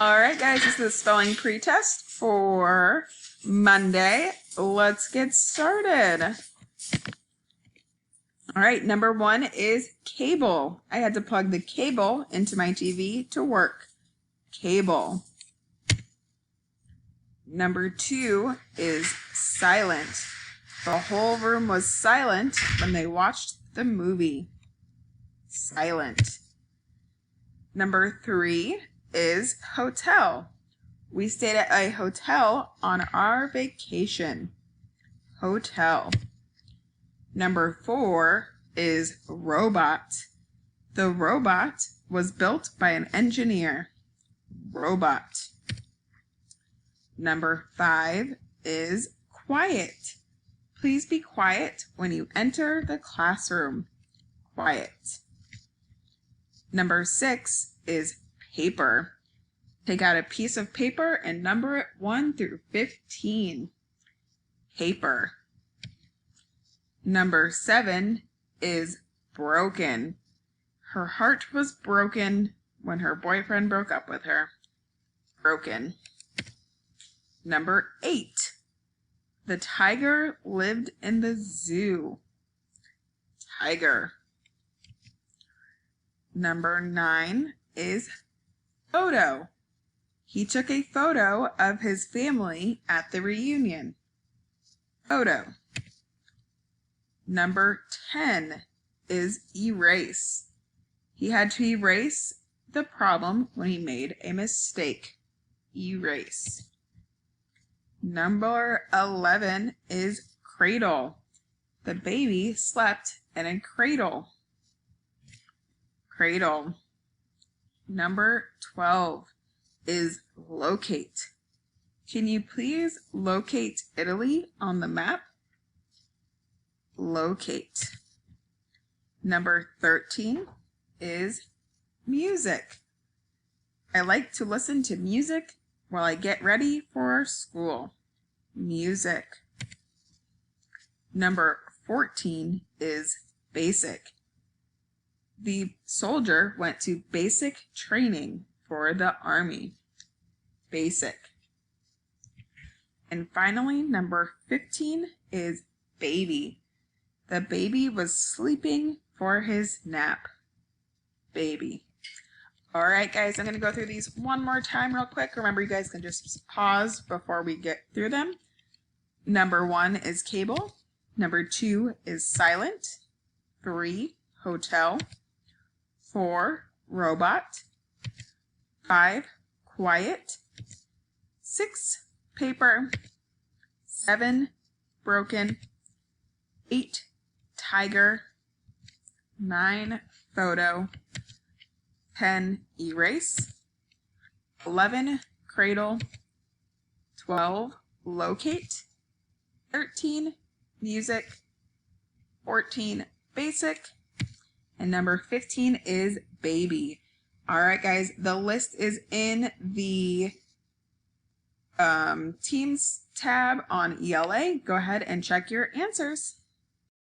All right, guys, this is the spelling pretest for Monday. Let's get started. All right, number 1 is cable. I had to plug the cable into my TV to work. Cable. Number 2 is silent. The whole room was silent when they watched the movie. Silent. Number 3 is hotel. We stayed at a hotel on our vacation. Hotel. Number 4 is robot. The robot was built by an engineer. Robot. Number 5 is quiet. Please be quiet when you enter the classroom. Quiet. Number 6 is paper. Take out a piece of paper and number it 1 through 15. Paper. Number 7 is broken. Her heart was broken when her boyfriend broke up with her. Broken. Number 8. The tiger lived in the zoo. Tiger. Number 9 is photo. He took a photo of his family at the reunion. Photo. Number 10 is erase. He had to erase the problem when he made a mistake. Erase. Number 11 is cradle. The baby slept in a cradle. Cradle. Number 12 is locate. Can you please locate Italy on the map? Locate. Number 13 is music. I like to listen to music while I get ready for school. Music. Number 14 is basic. The soldier went to basic training for the army. Basic. And finally, number 15 is baby. The baby was sleeping for his nap. Baby. All right, guys, I'm going to go through these one more time real quick. Remember, you guys can just pause before we get through them. Number 1 is cable. Number 2 is silent. 3, hotel. 4, robot. 5, quiet. 6, paper. 7, broken. 8, tiger. 9, photo. 10, erase. 11, cradle. 12, locate. 13, music. 14, basic. And number 15 is baby. All right, guys, the list is in the Teams tab on ELA. Go ahead and check your answers.